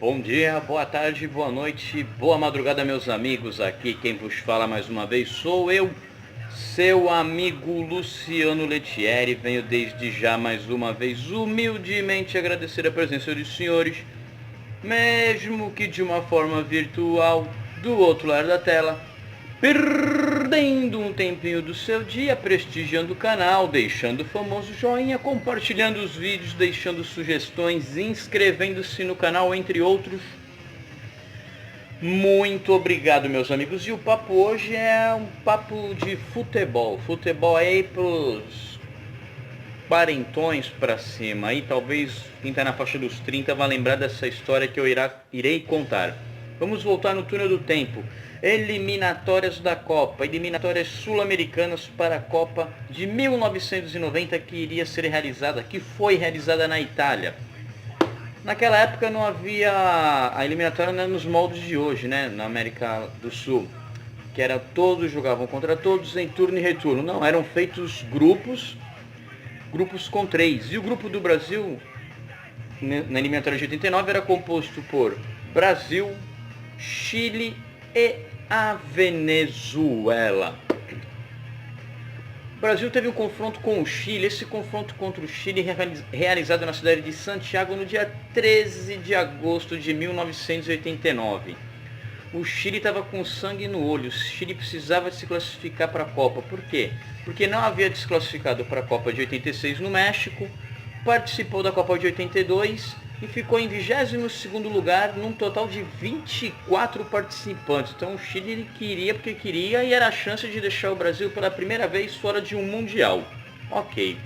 Bom dia, boa tarde, boa noite, boa madrugada, meus amigos. Aqui quem vos fala mais uma vez sou eu, seu amigo Luciano Lettieri. Venho desde já mais uma vez humildemente agradecer a presença dos senhores, mesmo que de uma forma virtual, do outro lado da tela, perdendo um tempinho do seu dia, prestigiando o canal, deixando o famoso joinha, compartilhando os vídeos, deixando sugestões, inscrevendo-se no canal, entre outros. Muito obrigado, meus amigos. E o papo hoje é um papo de futebol. Futebol aí pros quarentões pra cima. Aí talvez quem tá na faixa dos 30 vai lembrar dessa história que eu irei contar. Vamos voltar no túnel do tempo. Eliminatórias da Copa, eliminatórias sul-americanas para a Copa de 1990 que foi realizada na Itália. Naquela época não havia a eliminatória nos moldes de hoje, né, na América do Sul, que era todos jogavam contra todos em turno e retorno. Não, eram feitos grupos com 3. E o grupo do Brasil na eliminatória de 89 era composto por Brasil, Chile e a Venezuela. O Brasil teve um confronto com o Chile. Esse confronto contra o Chile realizado na cidade de Santiago no dia 13 de agosto de 1989. O Chile estava com sangue no olho. O Chile precisava se classificar para a Copa. Por quê? Porque não havia desclassificado para a Copa de 86 no México, participou da Copa de 82 e ficou em 22º lugar num total de 24 participantes. Então o Chile queria porque queria e era a chance de deixar o Brasil pela primeira vez fora de um Mundial. Ok.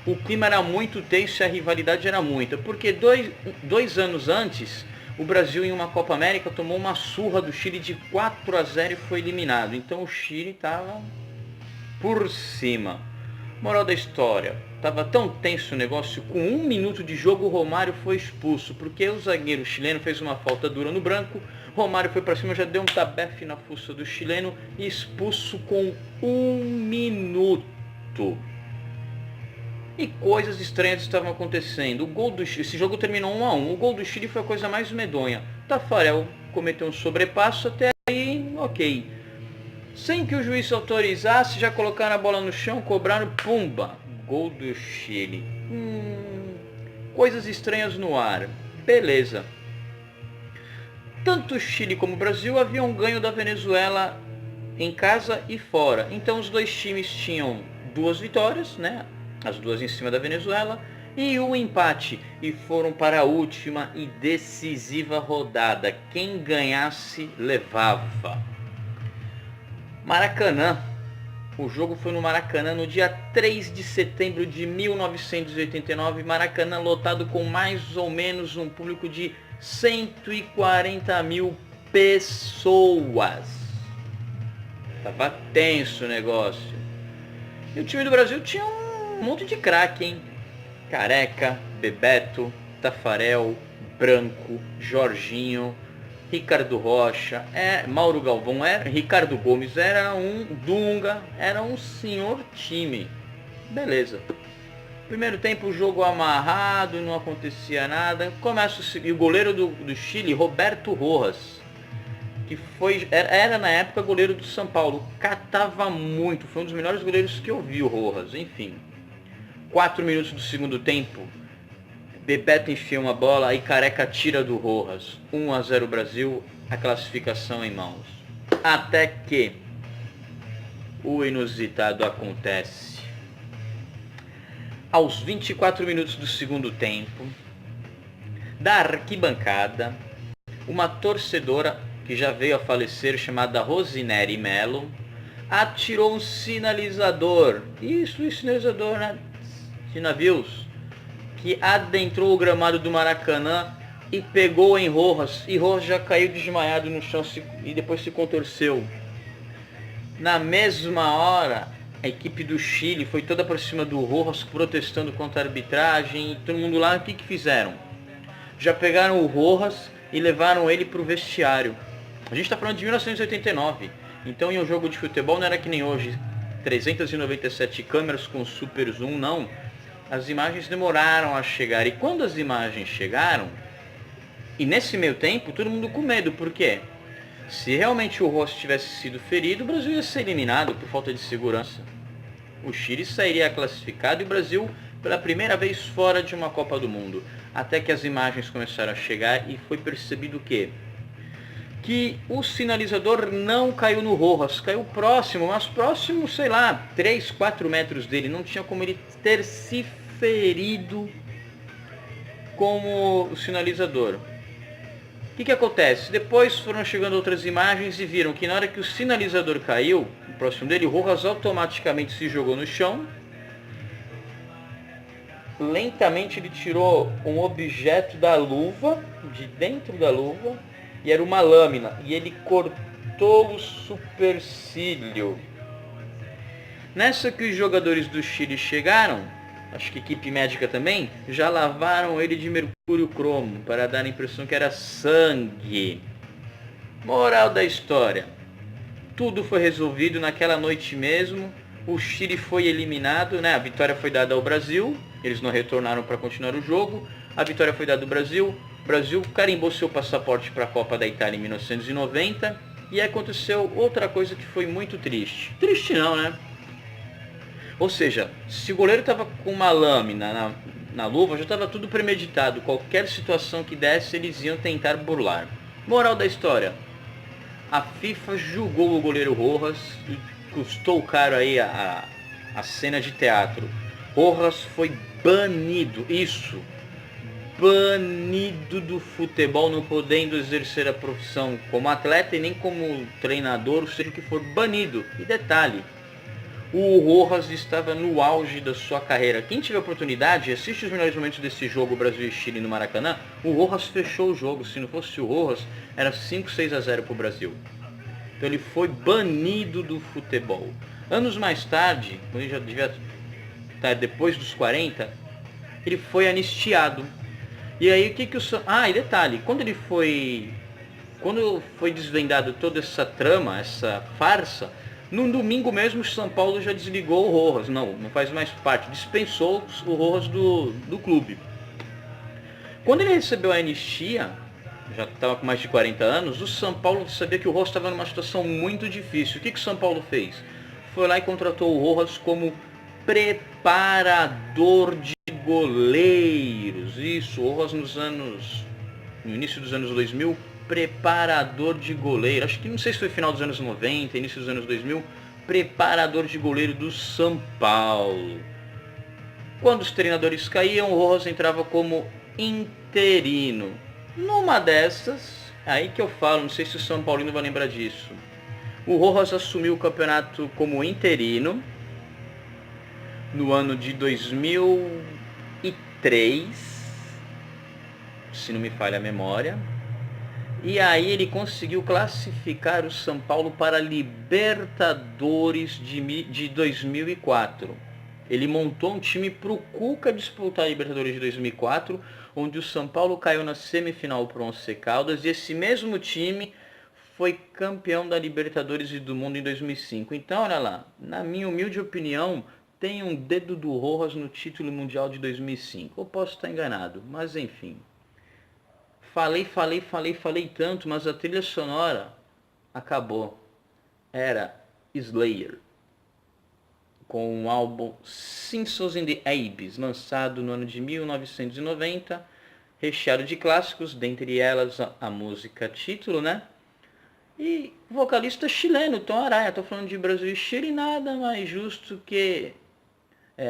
O clima era muito tenso e a rivalidade era muita, porque dois anos antes o Brasil em uma Copa América tomou uma surra do Chile de 4-0 e foi eliminado. Então o Chile estava por cima. Moral da história, estava tão tenso o negócio, com 1 minuto de jogo o Romário foi expulso, porque o zagueiro chileno fez uma falta dura no branco, Romário foi para cima, já deu um tabefe na fuça do chileno e expulso com 1 minuto. E coisas estranhas estavam acontecendo. Esse jogo terminou 1-1, o gol do Chile foi a coisa mais medonha. Tafarel cometeu um sobrepasso, até aí ok. Sem que o juiz autorizasse, já colocaram a bola no chão, cobraram, pumba, gol do Chile. Coisas estranhas no ar. Beleza. Tanto o Chile como o Brasil haviam ganho da Venezuela em casa e fora. Então os dois times tinham 2 vitórias, né? As 2 em cima da Venezuela, e um empate. E foram para a última e decisiva rodada. Quem ganhasse, levava. Maracanã. O jogo foi no Maracanã no dia 3 de setembro de 1989. Maracanã lotado com mais ou menos um público de 140 mil pessoas. Tava tenso o negócio. E o time do Brasil tinha um monte de craque, hein? Careca, Bebeto, Tafarel, Branco, Jorginho, Ricardo Rocha, Mauro Galvão, Ricardo Gomes, era um Dunga, era um senhor time. Beleza. Primeiro tempo o jogo amarrado, não acontecia nada. E o goleiro do Chile, Roberto Rojas, que era na época goleiro do São Paulo, catava muito, foi um dos melhores goleiros que eu vi, o Rojas. Enfim, 4 minutos do segundo tempo, Bebeto enfia uma bola e Careca tira do Rojas. 1-0 Brasil, a classificação em mãos. Até que o inusitado acontece. Aos 24 minutos do segundo tempo, da arquibancada, uma torcedora que já veio a falecer, chamada Rosineri Melo, atirou um sinalizador. Isso, um sinalizador, né, de navios, que adentrou o gramado do Maracanã e pegou em Rojas. E Rojas já caiu desmaiado no chão e depois se contorceu. Na mesma hora, a equipe do Chile foi toda por cima do Rojas, protestando contra a arbitragem. E todo mundo lá, o que fizeram? Já pegaram o Rojas e levaram ele para o vestiário. A gente está falando de 1989. Então em um jogo de futebol não era que nem hoje, 397 câmeras com super zoom, não. As imagens demoraram a chegar, e quando as imagens chegaram, E nesse meio tempo, todo mundo com medo, por quê? Se realmente o Rojas tivesse sido ferido, o Brasil ia ser eliminado por falta de segurança. O Chile sairia classificado e o Brasil pela primeira vez fora de uma Copa do Mundo. Até que as imagens começaram a chegar e foi percebido que o sinalizador não caiu no Rojas, caiu próximo, mas próximo, sei lá, 3, 4 metros dele. Não tinha como ele ter se ferido como o sinalizador. O que acontece? Depois foram chegando outras imagens e viram que na hora que o sinalizador caiu, próximo dele, o Rojas automaticamente se jogou no chão. Lentamente ele tirou um objeto da luva, de dentro da luva, e era uma lâmina, e ele cortou o supercílio. Nessa que os jogadores do Chile chegaram, acho que a equipe médica também, já lavaram ele de mercúrio cromo, para dar a impressão que era sangue. Moral da história: tudo foi resolvido naquela noite mesmo, o Chile foi eliminado, né? A vitória foi dada ao Brasil, eles não retornaram para continuar o jogo, a vitória foi dada ao Brasil, o Brasil carimbou seu passaporte para a Copa da Itália em 1990, e aconteceu outra coisa que foi muito triste. Triste não, né? Ou seja, se o goleiro estava com uma lâmina na luva, já estava tudo premeditado. Qualquer situação que desse, eles iam tentar burlar. Moral da história: a FIFA julgou o goleiro Rojas e custou caro aí a cena de teatro. Rojas foi banido, banido do futebol, não podendo exercer a profissão como atleta e nem como treinador, ou seja o que for, banido. E detalhe, o Rojas estava no auge da sua carreira. Quem tiver oportunidade, assiste os melhores momentos desse jogo Brasil e Chile no Maracanã. O Rojas fechou o jogo. Se não fosse o Rojas, era 5-6-0 para o Brasil. Então ele foi banido do futebol. Anos mais tarde, quando ele já devia estar depois dos 40, ele foi anistiado. E aí o que o... e detalhe, quando foi desvendado toda essa trama, essa farsa, no domingo mesmo o São Paulo já desligou o Rojas, não faz mais parte, dispensou o Rojas do clube. Quando ele recebeu a anistia, já estava com mais de 40 anos, o São Paulo sabia que o Rojas estava numa situação muito difícil. O que o São Paulo fez? Foi lá e contratou o Rojas como preparador de goleiros. Isso, o Rojas no início dos anos 2000, preparador de goleiro. Acho que não sei se foi final dos anos 90, início dos anos 2000, preparador de goleiro do São Paulo. Quando os treinadores caíam, o Rojas entrava como interino. Numa dessas, aí que eu falo, não sei se o São Paulino vai lembrar disso, o Rojas assumiu o campeonato como interino no ano de 2003, se não me falha a memória. E aí ele conseguiu classificar o São Paulo para a Libertadores de 2004. Ele montou um time para o Cuca disputar a Libertadores de 2004, onde o São Paulo caiu na semifinal para o Once Caldas, e esse mesmo time foi campeão da Libertadores e do Mundo em 2005. Então, olha lá, na minha humilde opinião, tem um dedo do Rojas no título mundial de 2005. Eu posso estar enganado, mas enfim. Falei tanto, mas a trilha sonora acabou. Era Slayer, com o álbum Simpsons in the Abyss, lançado no ano de 1990, recheado de clássicos, dentre elas a música título, né? E vocalista chileno, Tom Araya. Tô falando de Brasil e Chile, nada mais justo que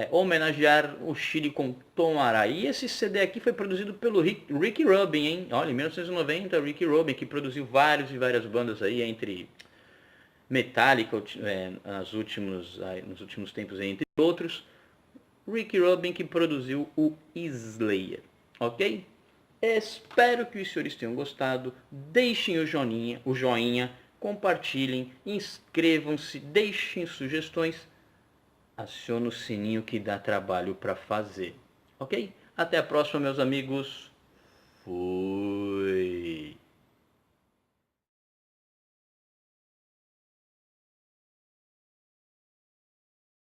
homenagear o Chile com Tom Araya. E esse CD aqui foi produzido pelo Ricky Rubin, hein? Olha, em 1990, Ricky Rubin, que produziu várias bandas aí, entre Metallica, nos últimos tempos, entre outros. Ricky Rubin que produziu o Slayer, ok? Espero que os senhores tenham gostado. Deixem o joinha, compartilhem, inscrevam-se, deixem sugestões. Acione o sininho que dá trabalho para fazer, ok? Até a próxima, meus amigos. Fui.